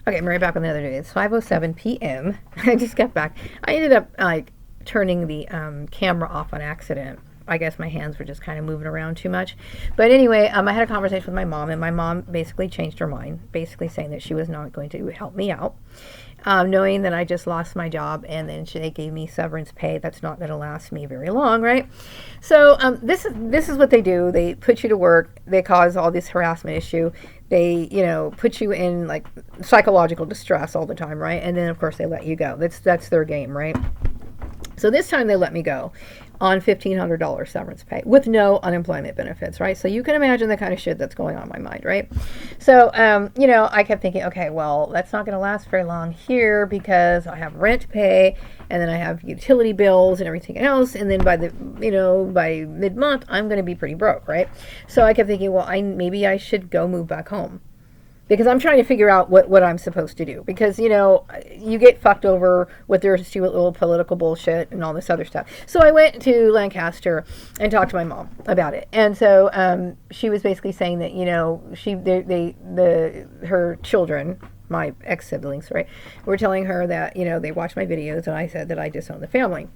Okay, I'm right back on the other day. It's 5:07 p.m. I just got back. I ended up like turning the camera off on accident. I guess my hands were just kind of moving around too much. But anyway, I had a conversation with my mom, and my mom basically changed her mind, basically saying that she was not going to help me out, knowing that I just lost my job, and then they gave me severance pay. That's not going to last me very long, right? So this is what they do. They put you to work. They cause all this harassment issue. They put you in like psychological distress all the time, right? And then of course they let you go. That's their game, right? So this time they let me go on $1,500 severance pay with no unemployment benefits, right? So you can imagine the kind of shit that's going on in my mind, right? So, I kept thinking, okay, well, that's not going to last very long here because I have rent to pay, and then I have utility bills and everything else, and then by mid-month, I'm going to be pretty broke, right? So I kept thinking, well, maybe I should go move back home. Because I'm trying to figure out what I'm supposed to do. Because, you get fucked over with their stupid little political bullshit and all this other stuff. So I went to Lancaster and talked to my mom about it. And so she was basically saying that, her children, my ex-siblings, right, were telling her that, they watched my videos and I said that I disowned the family.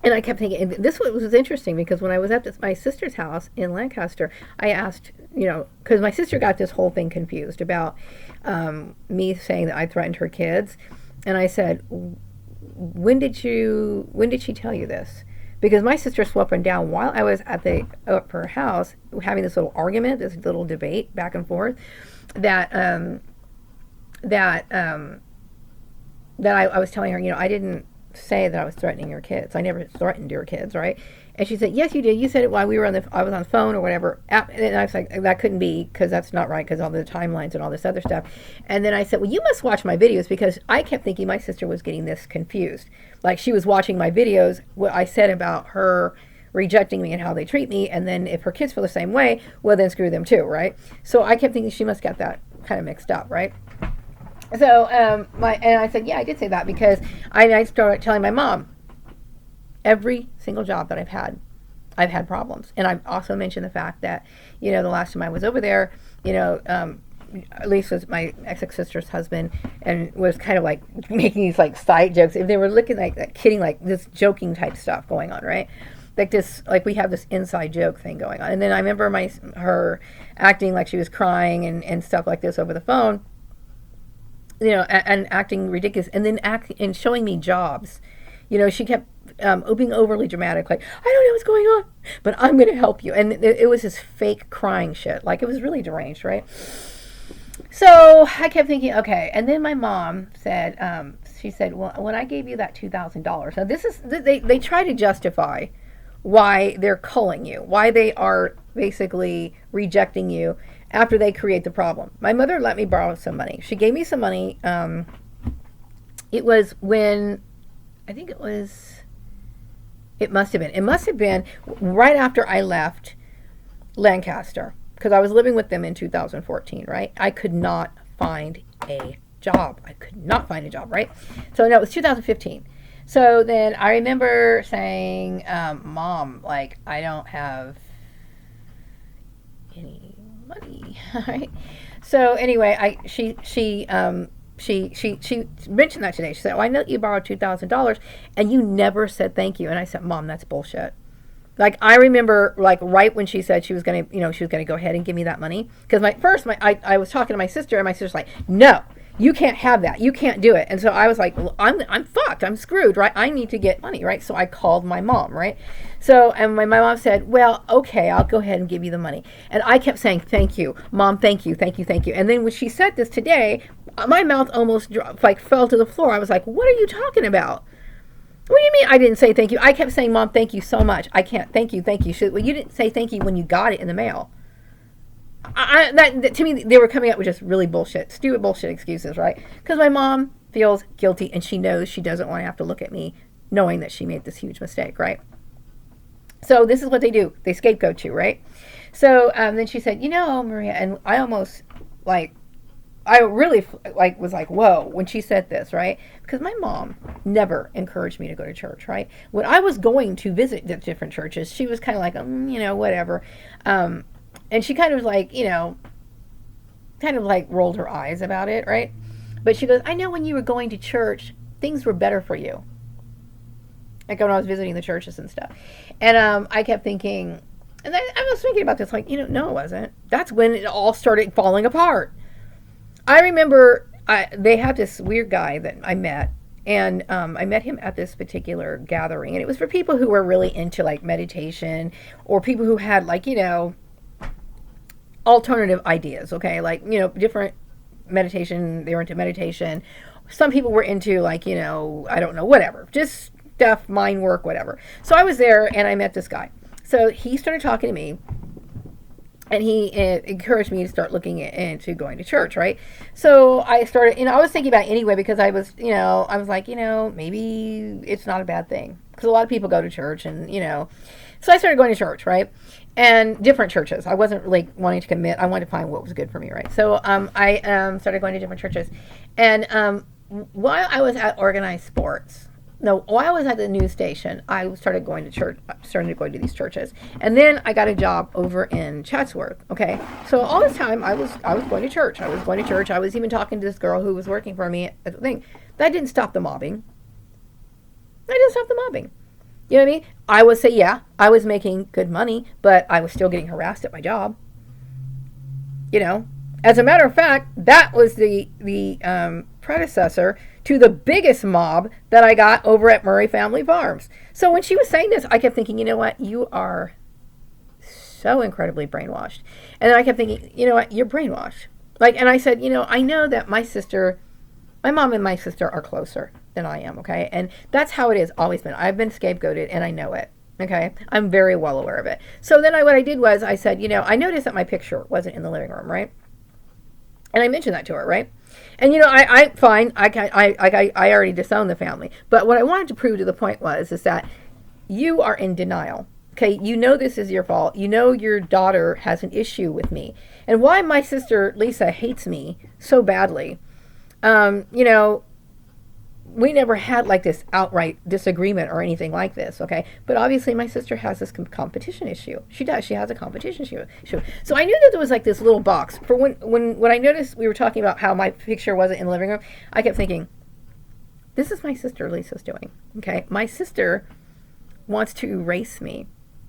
And I kept thinking, and this was interesting because when I was at my sister's house in Lancaster, I asked, because my sister got this whole thing confused about me saying that I threatened her kids. And I said, when did she tell you this? Because my sister swept them down while I was at her house having this little argument, this little debate back and forth, that I was telling her, I didn't say that I was threatening your kids. I never threatened your kids, right? And she said, yes, you did. You said it while I was on the phone or whatever. And I was like, that couldn't be because that's not right because all the timelines and all this other stuff. And then I said, well, you must watch my videos because I kept thinking my sister was getting this confused. Like she was watching my videos, what I said about her rejecting me and how they treat me. And then if her kids feel the same way, well, then screw them too, right? So I kept thinking she must get that kind of mixed up, right? So, and I said, yeah, I did say that because I started telling my mom, every single job that I've had problems. And I also mentioned the fact that, the last time I was over there, at least was my ex-sister's husband and was kind of like making these like side jokes. If they were looking like kidding, like this joking type stuff going on, right? Like we have this inside joke thing going on. And then I remember her acting like she was crying and stuff like this over the phone. And acting ridiculous, and then and showing me jobs. She kept being overly dramatic, like, I don't know what's going on, but I'm going to help you. And it was this fake crying shit. Like, it was really deranged, right? So I kept thinking, okay. And then my mom said, she said, well, when I gave you that $2,000, now this is, they try to justify why they're culling you, why they are basically rejecting you after they create the problem. My mother let me borrow some money. She gave me some money. It was when, I think it must have been right after I left Lancaster, because I was living with them in 2014, right? I could not find a job. Right? So no, it was 2015. So then I remember saying, Mom, like, I don't have any money, right? So anyway, she mentioned that today. She said, "Oh, I know you borrowed $2,000, and you never said thank you." And I said, "Mom, that's bullshit." Like I remember, like right when she said she was gonna go ahead and give me that money, because I was talking to my sister, and my sister's like, "No, you can't have that. You can't do it." And so I was like, well, I'm fucked. I'm screwed, right? I need to get money, right? So I called my mom, right? So, and my mom said, well, okay, I'll go ahead and give you the money. And I kept saying, thank you, Mom, thank you, thank you, thank you. And then when she said this today, my mouth almost fell to the floor. I was like, what are you talking about? What do you mean I didn't say thank you? I kept saying, Mom, thank you so much. I can't, thank you, thank you. She said, well, you didn't say thank you when you got it in the mail. That to me, they were coming up with just really stupid bullshit excuses, right? Because my mom feels guilty and she knows she doesn't want to have to look at me knowing that she made this huge mistake, right? So this is what they do. They scapegoat you, right? So then she said, Maria, and I almost I really was like, whoa, when she said this, right? Because my mom never encouraged me to go to church, right? When I was going to visit the different churches, she was kind of like, whatever. And she kind of rolled her eyes about it, right? But she goes, I know when you were going to church, things were better for you. Like when I was visiting the churches and stuff. And I kept thinking, and I was thinking about this, like, no, it wasn't. That's when it all started falling apart. I remember they had this weird guy that I met, and I met him at this particular gathering, and it was for people who were really into like meditation, or people who had like, alternative ideas, okay? Like, different meditation, they were into meditation. Some people were into like, I don't know, whatever, just stuff, mind work, whatever. So I was there and I met this guy. So he started talking to me, and he encouraged me to start looking into going to church, right? So I started, I was thinking about it anyway, because I was like, maybe it's not a bad thing, because a lot of people go to church, and so I started going to church, right? And different churches. I wasn't really wanting to commit. I wanted to find what was good for me, right? So I started going to different churches, and while I was at organized sports. No, while I was at the news station, I started going to church, started going to these churches. And then I got a job over in Chatsworth, okay? So all this time, I was going to church. I was going to church. I was even talking to this girl who was working for me at the thing. That didn't stop the mobbing. That didn't stop the mobbing. You know what I mean? I would say, yeah, I was making good money, but I was still getting harassed at my job. As a matter of fact, that was the predecessor to the biggest mob that I got over at Murray Family Farms. So when she was saying this, I kept thinking, you know what? You are so incredibly brainwashed. And then I kept thinking, you know what? You're brainwashed. And I said, I know that my mom and my sister are closer than I am, okay? And that's how it is, always been. I've been scapegoated, and I know it, okay? I'm very well aware of it. So then what I did was I said, I noticed that my picture wasn't in the living room, right? And I mentioned that to her, right? And fine. I already disowned the family. But what I wanted to prove to the point is that you are in denial. Okay, this is your fault. Your daughter has an issue with me, and why my sister Lisa hates me so badly. We never had like this outright disagreement or anything like this, okay? But obviously my sister has this competition issue. She does. She has a competition issue. So I knew that there was like this little box. For when I noticed we were talking about how my picture wasn't in the living room, I kept thinking, this is my sister Lisa's doing, okay? My sister wants to erase me.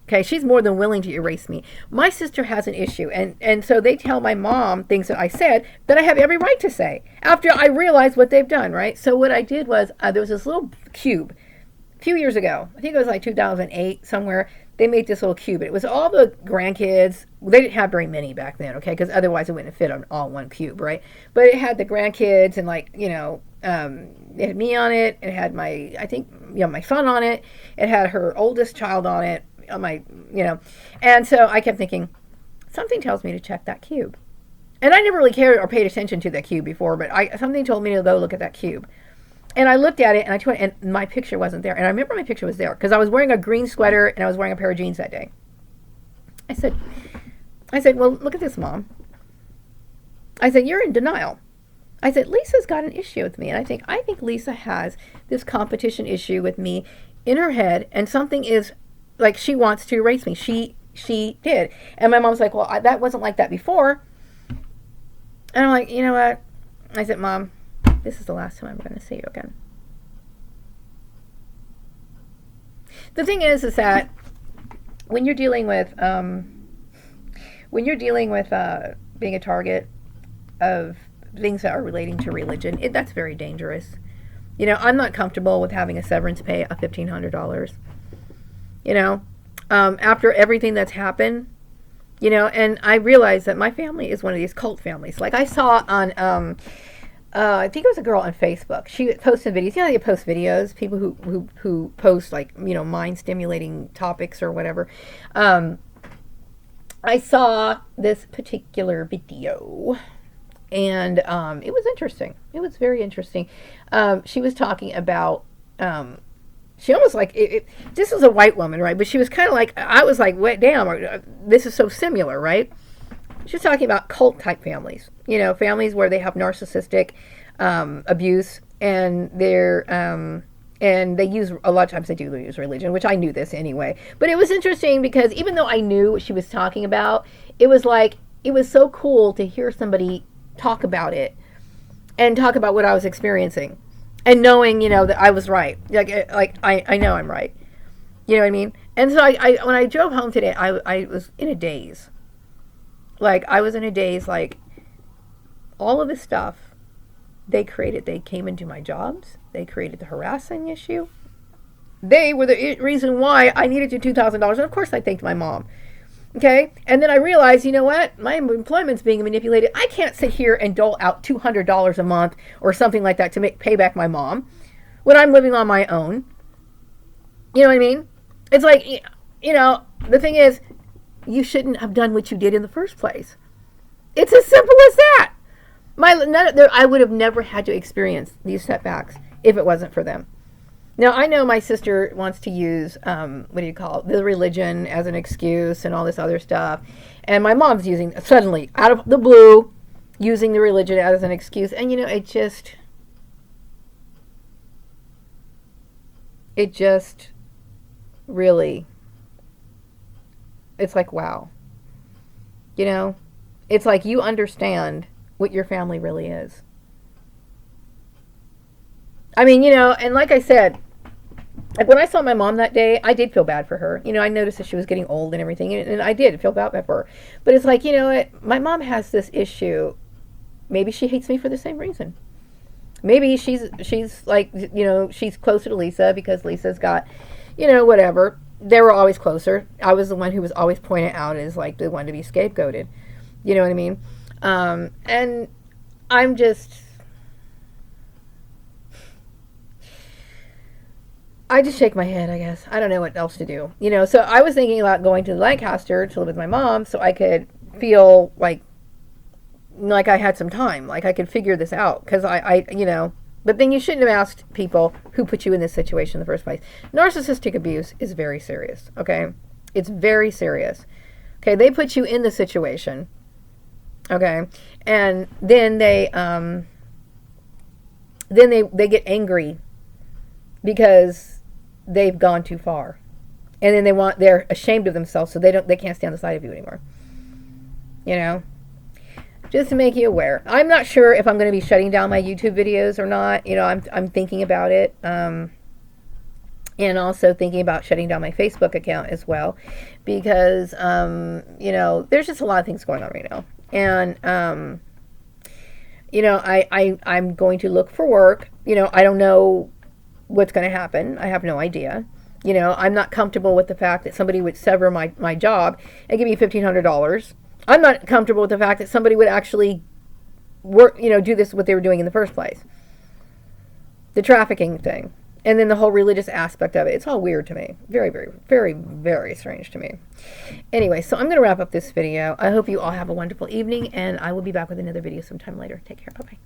Okay, she's more than willing to erase me. My sister has an issue, and so they tell my mom things that I said that I have every right to say after I realize what they've done, right? So what I did was, there was this little cube a few years ago. I think it was like 2008, somewhere. They made this little cube. It was all the grandkids. They didn't have very many back then, okay, because otherwise it wouldn't fit on all one cube, right? But it had the grandkids, and it had me on it. It had my son on it. It had her oldest child on it. And so I kept thinking, something tells me to check that cube. And I never really cared or paid attention to that cube before, but something told me to go look at that cube. And I looked at it, and my picture wasn't there. And I remember my picture was there because I was wearing a green sweater and I was wearing a pair of jeans that day. I said, well, look at this, Mom. I said, you're in denial. I said, Lisa's got an issue with me. And I think Lisa has this competition issue with me in her head, and something is like she wants to erase me. She did. And my mom's like, well, that wasn't like that before. And I'm like, you know what? I said, Mom, this is the last time I'm going to see you again. The thing is that when you're dealing with being a target of things that are relating to religion, that's very dangerous. I'm not comfortable with having a severance pay of $1,500. After everything that's happened, and I realized that my family is one of these cult families. Like I saw on, I think it was a girl on Facebook. She posted videos. They post videos, people who post like, mind stimulating topics or whatever. I saw this particular video, and it was interesting. It was very interesting. She was talking about, she almost like, this was a white woman, right? But she was kind of like, I was like, what, damn, this is so similar, right? She's talking about cult type families, families where they have narcissistic abuse, and and they use, a lot of times they do use religion, which I knew this anyway. But it was interesting because even though I knew what she was talking about, it was so cool to hear somebody talk about it and talk about what I was experiencing, and knowing, you know, that I was right. Like I know I'm right. You know what I mean? And so I when I drove home today, I was in a daze. Like, I was in a daze. Like, all of this stuff they created, they came into my jobs. They created the harassing issue. They were the reason why I needed the $2,000. And of course I thanked my mom. Okay? And then I realized, you know what? My employment's being manipulated. I can't sit here and dole out $200 a month or something like that to pay back my mom when I'm living on my own. You know what I mean? It's like, you know, the thing is, you shouldn't have done what you did in the first place. It's as simple as that. I would have never had to experience these setbacks if it wasn't for them. Now, I know my sister wants to use, the religion as an excuse and all this other stuff. And my mom's using, suddenly, out of the blue, using the religion as an excuse. And, you know, it just really, it's like, wow. You know, it's like you understand what your family really is. I mean, you know, and like I said, like when I saw my mom that day, I did feel bad for her. You know, I noticed that she was getting old and everything, and I did feel bad for her. But it's like, you know what? My mom has this issue. Maybe she hates me for the same reason. Maybe she's like, you know, she's closer to Lisa because Lisa's got, you know, whatever. They were always closer. I was the one who was always pointed out as like the one to be scapegoated. You know what I mean? And I'm just, I just shake my head, I guess. I don't know what else to do. You know, so I was thinking about going to Lancaster to live with my mom so I could feel like I had some time, like I could figure this out. Because I, you know, but then you shouldn't have asked people who put you in this situation in the first place. Narcissistic abuse is very serious, okay? It's very serious. Okay, they put you in the situation, okay? And then they get angry because they've gone too far. And then they're ashamed of themselves, so they can't stand the sight of you anymore. You know? Just to make you aware. I'm not sure if I'm going to be shutting down my YouTube videos or not. You know, I'm thinking about it. And also thinking about shutting down my Facebook account as well. Because, you know, there's just a lot of things going on right now. And, you know, I'm going to look for work. You know, I don't know what's going to happen. I have no idea. You know, I'm not comfortable with the fact that somebody would sever my job and give me $1,500. I'm not comfortable with the fact that somebody would actually work, you know, do this, what they were doing in the first place. The trafficking thing. And then the whole religious aspect of it. It's all weird to me. Very, very, very, very strange to me. Anyway, so I'm going to wrap up this video. I hope you all have a wonderful evening, and I will be back with another video sometime later. Take care. Bye-bye.